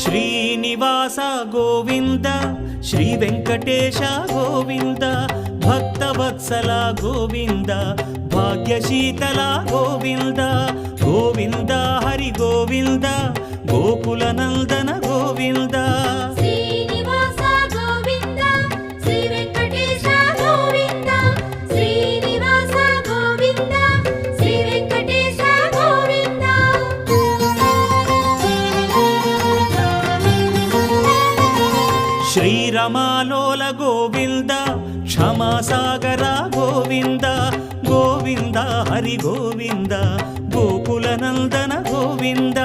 Srinivasa Govinda Shri Venkatesha Govinda Bhaktavatsala Govinda భాగ్యశీతల Govinda Govinda Hari Govinda Gokula Nandana Govinda Srinivasa Govinda Shri Venkatesha Govinda Srinivasa Govinda Shri Venkatesha Govinda శ్రీరమాలోల Govinda క్షమాసాగర Govinda Govinda Hari Govinda Gokula Nandana Govinda